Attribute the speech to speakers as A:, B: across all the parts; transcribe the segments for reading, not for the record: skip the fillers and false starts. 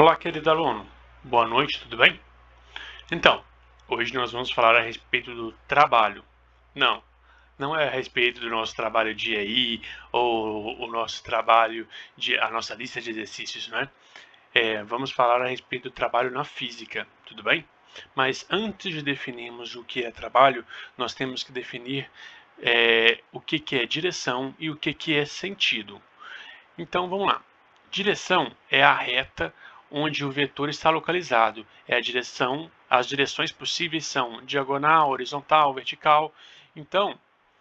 A: Olá, querido aluno. Boa noite, tudo bem? Então, hoje nós vamos falar a respeito do trabalho. Não, não é a respeito do nosso trabalho de EI ou o nosso trabalho a nossa lista de exercícios, né? Vamos falar a respeito do trabalho na física, tudo bem? Mas antes de definirmos o que é trabalho, nós temos que definir o que é direção e o que é sentido. Então vamos lá. Direção é a reta onde o vetor está localizado. É a direção, as direções possíveis são diagonal, horizontal, vertical. Então,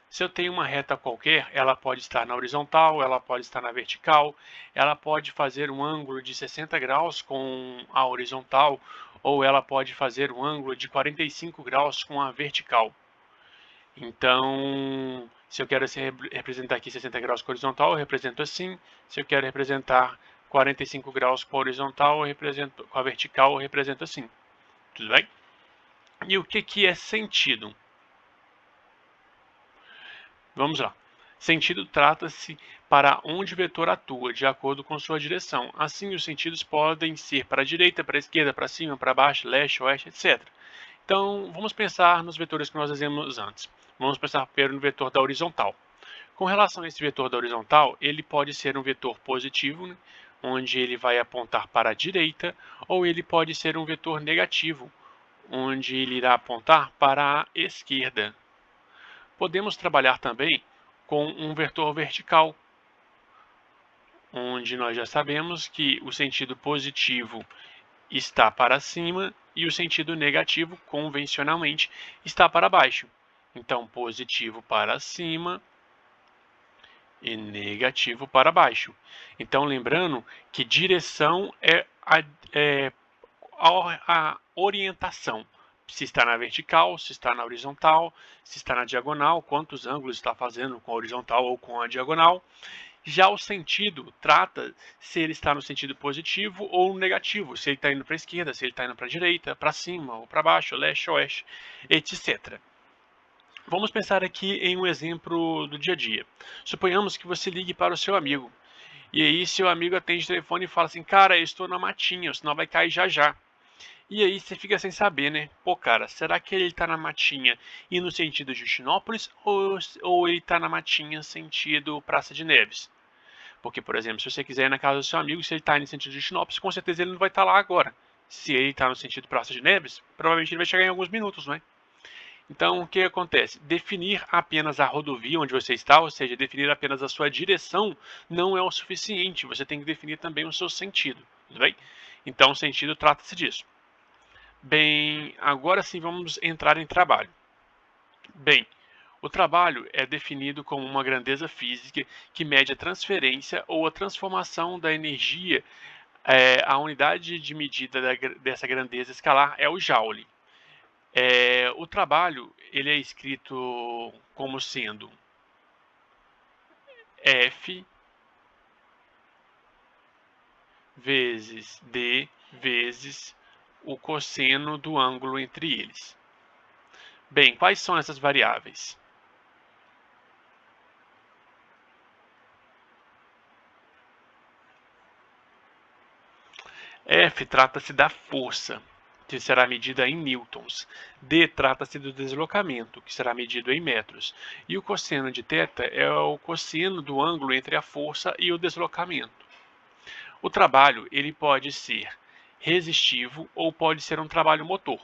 A: se eu tenho uma reta qualquer, ela pode estar na horizontal, ela pode estar na vertical, ela pode fazer um ângulo de 60 graus com a horizontal, ou ela pode fazer um ângulo de 45 graus com a vertical. Então, se eu quero representar aqui 60 graus com a horizontal, eu represento assim. Se eu quero representar 45 graus com a horizontal, eu represento com a vertical, eu represento assim. Tudo bem? E o que é sentido? Vamos lá. Sentido trata-se para onde o vetor atua, de acordo com sua direção. Assim, os sentidos podem ser para a direita, para a esquerda, para cima, para baixo, leste, oeste, etc. Então, vamos pensar nos vetores que nós fizemos antes. Vamos pensar primeiro no vetor da horizontal. Com relação a esse vetor da horizontal, ele pode ser um vetor positivo, né, onde ele vai apontar para a direita, ou ele pode ser um vetor negativo, onde ele irá apontar para a esquerda. Podemos trabalhar também com um vetor vertical, onde nós já sabemos que o sentido positivo está para cima e o sentido negativo, convencionalmente, está para baixo. Então, positivo para cima e negativo para baixo. Então, lembrando que direção é a orientação. Se está na vertical, se está na horizontal, se está na diagonal, quantos ângulos está fazendo com a horizontal ou com a diagonal. Já o sentido trata se ele está no sentido positivo ou negativo, se ele está indo para a esquerda, se ele está indo para a direita, para cima ou para baixo, leste, oeste, etc. Vamos pensar aqui em um exemplo do dia a dia. Suponhamos que você ligue para o seu amigo. E aí seu amigo atende o telefone e fala assim, cara, eu estou na matinha, o sinal vai cair já já. E aí você fica sem saber, né? Pô, cara, será que ele tá na matinha e no sentido Justinópolis ou ele tá na matinha sentido Praça de Neves? Porque, por exemplo, se você quiser ir na casa do seu amigo, se ele tá no sentido Justinópolis, com certeza ele não vai estar lá agora. Se ele tá no sentido Praça de Neves, provavelmente ele vai chegar em alguns minutos, né? Então, o que acontece? Definir apenas a rodovia onde você está, ou seja, definir apenas a sua direção, não é o suficiente. Você tem que definir também o seu sentido, tudo bem? Então, o sentido trata-se disso. Bem, agora sim vamos entrar em trabalho. Bem, o trabalho é definido como uma grandeza física que mede a transferência ou a transformação da energia. A unidade de medida dessa grandeza escalar é o joule. O trabalho ele é escrito como sendo F vezes D vezes o cosseno do ângulo entre eles. Bem, quais são essas variáveis? F trata-se da força, que será medida em newtons. D trata-se do deslocamento, que será medido em metros. E o cosseno de θ é o cosseno do ângulo entre a força e o deslocamento. O trabalho ele pode ser resistivo ou pode ser um trabalho motor.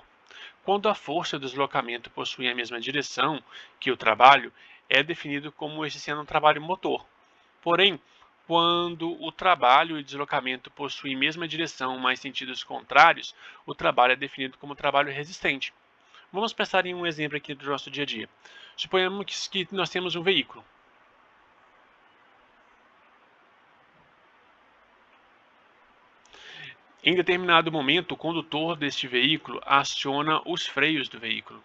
A: Quando a força e o deslocamento possuem a mesma direção que o trabalho, é definido como esse sendo um trabalho motor. Porém, quando o trabalho e o deslocamento possuem a mesma direção, mas sentidos contrários, o trabalho é definido como trabalho resistente. Vamos pensar em um exemplo aqui do nosso dia a dia. Suponhamos que nós temos um veículo. Em determinado momento, o condutor deste veículo aciona os freios do veículo.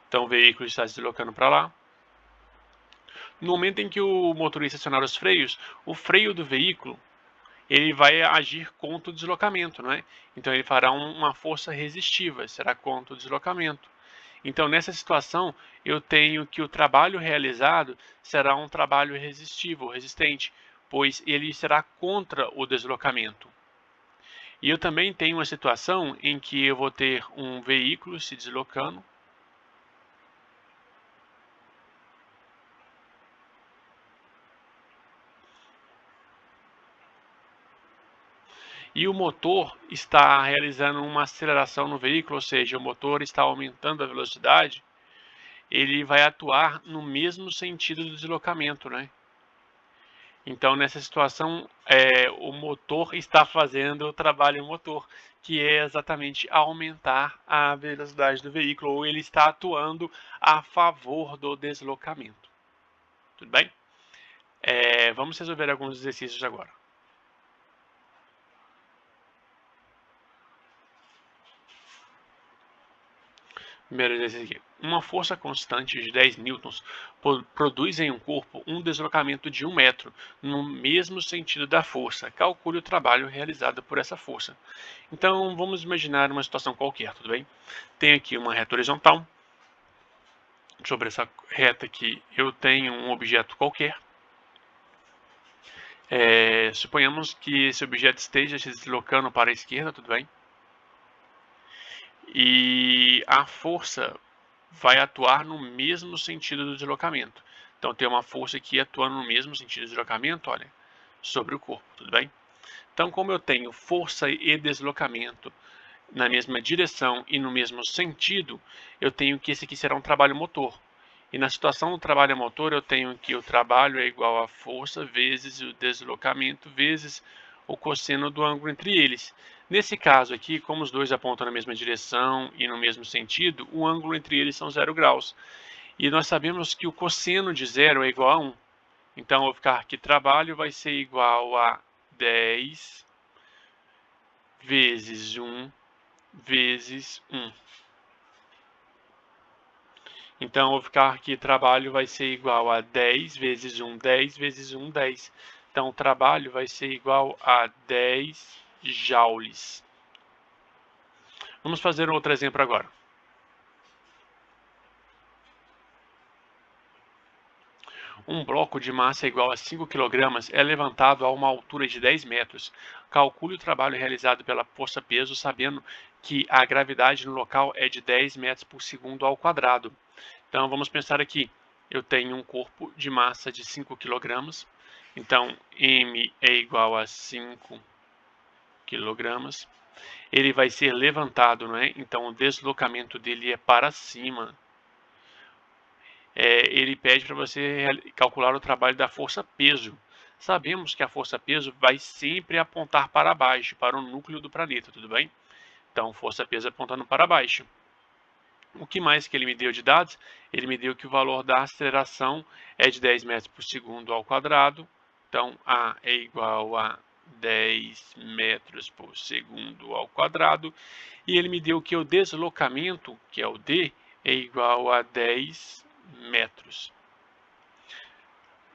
A: Então, o veículo está se deslocando para lá. No momento em que o motorista acionar os freios, o freio do veículo ele vai agir contra o deslocamento, não é? Então ele fará uma força resistiva, será contra o deslocamento. Então nessa situação eu tenho que o trabalho realizado será um trabalho resistivo, resistente, pois ele será contra o deslocamento. E eu também tenho uma situação em que eu vou ter um veículo se deslocando. E o motor está realizando uma aceleração no veículo, ou seja, o motor está aumentando a velocidade, ele vai atuar no mesmo sentido do deslocamento, né? Então, nessa situação, o motor está fazendo o trabalho motor, que é exatamente aumentar a velocidade do veículo, ou ele está atuando a favor do deslocamento. Tudo bem? Vamos resolver alguns exercícios agora. Primeiro exercício aqui. Uma força constante de 10 newtons produz em um corpo um deslocamento de 1 metro no mesmo sentido da força. Calcule o trabalho realizado por essa força. Então, vamos imaginar uma situação qualquer, tudo bem? Tem aqui uma reta horizontal. Sobre essa reta aqui, eu tenho um objeto qualquer. Suponhamos que esse objeto esteja se deslocando para a esquerda, tudo bem? E a força vai atuar no mesmo sentido do deslocamento. Então, tem uma força aqui atuando no mesmo sentido do deslocamento, olha, sobre o corpo, tudo bem? Então, como eu tenho força e deslocamento na mesma direção e no mesmo sentido, eu tenho que esse aqui será um trabalho motor. E na situação do trabalho motor, eu tenho que o trabalho é igual a força vezes o deslocamento vezes o cosseno do ângulo entre eles. Nesse caso aqui, como os dois apontam na mesma direção e no mesmo sentido, o ângulo entre eles são 0 graus. E nós sabemos que o cosseno de 0 é igual a 1. Então, eu vou ficar que trabalho vai ser igual a 10 vezes 1 vezes 1. Então, eu vou ficar que trabalho vai ser igual a 10 vezes 1, 10 vezes 1, 10. Então, o trabalho vai ser igual a 10 joules. Vamos fazer um outro exemplo agora. Um bloco de massa igual a 5 kg é levantado a uma altura de 10 metros. Calcule o trabalho realizado pela força-peso, sabendo que a gravidade no local é de 10 metros por segundo ao quadrado. Então, vamos pensar aqui. Eu tenho um corpo de massa de 5 kg. Então, M é igual a 5 kg. Ele vai ser levantado, não é? Então, o deslocamento dele é para cima. Ele pede para você calcular o trabalho da força-peso. Sabemos que a força-peso vai sempre apontar para baixo, para o núcleo do planeta, tudo bem? Então, força-peso apontando para baixo. O que mais que ele me deu de dados? Ele me deu que o valor da aceleração é de 10 metros por segundo ao quadrado. Então, A é igual a 10 metros por segundo ao quadrado. E ele me deu que o deslocamento, que é o D, é igual a 10 metros.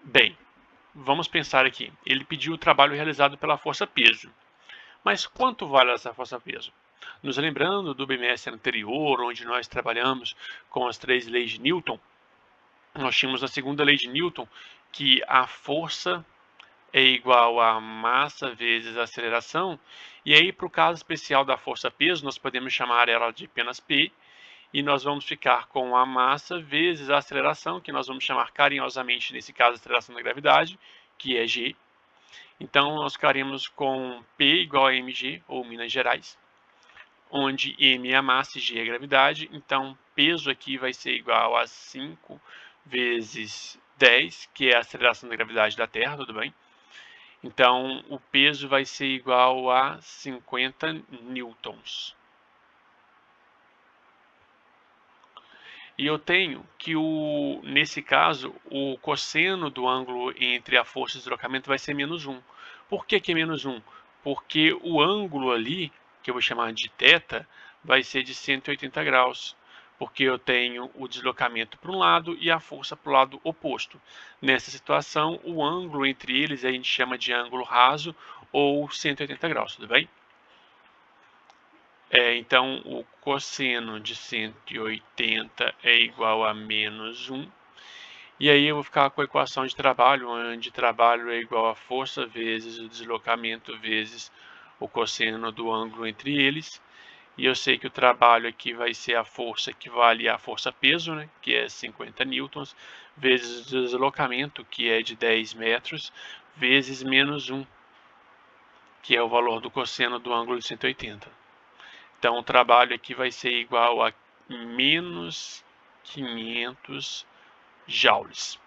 A: Bem, vamos pensar aqui. Ele pediu o trabalho realizado pela força-peso. Mas quanto vale essa força-peso? Nos lembrando do bimestre anterior, onde nós trabalhamos com as 3 leis de Newton, nós tínhamos a segunda lei de Newton, que a força é igual a massa vezes a aceleração. E aí, para o caso especial da força-peso, nós podemos chamar ela de apenas P, e nós vamos ficar com a massa vezes a aceleração, que nós vamos chamar carinhosamente, nesse caso, a aceleração da gravidade, que é G. Então, nós ficaremos com P igual a mg, ou Minas Gerais, onde m é a massa e g é a gravidade. Então, peso aqui vai ser igual a 5 vezes 10, que é a aceleração da gravidade da Terra, tudo bem? Então, o peso vai ser igual a 50 newtons. E eu tenho que, nesse caso, o cosseno do ângulo entre a força e o deslocamento vai ser menos 1. Por que é menos 1? Porque o ângulo ali, que eu vou chamar de θ, vai ser de 180 graus. Porque eu tenho o deslocamento para um lado e a força para o lado oposto. Nessa situação, o ângulo entre eles a gente chama de ângulo raso ou 180 graus, tudo bem? Então, o cosseno de 180 é igual a menos 1. E aí eu vou ficar com a equação de trabalho, onde trabalho é igual a força vezes o deslocamento vezes o cosseno do ângulo entre eles. E eu sei que o trabalho aqui vai ser a força que vale a força-peso, né, que é 50 newtons, vezes o deslocamento, que é de 10 metros, vezes menos 1, que é o valor do cosseno do ângulo de 180. Então, o trabalho aqui vai ser igual a menos 500 joules.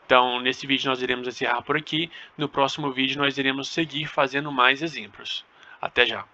A: Então, nesse vídeo nós iremos encerrar por aqui. No próximo vídeo nós iremos seguir fazendo mais exemplos. Até já!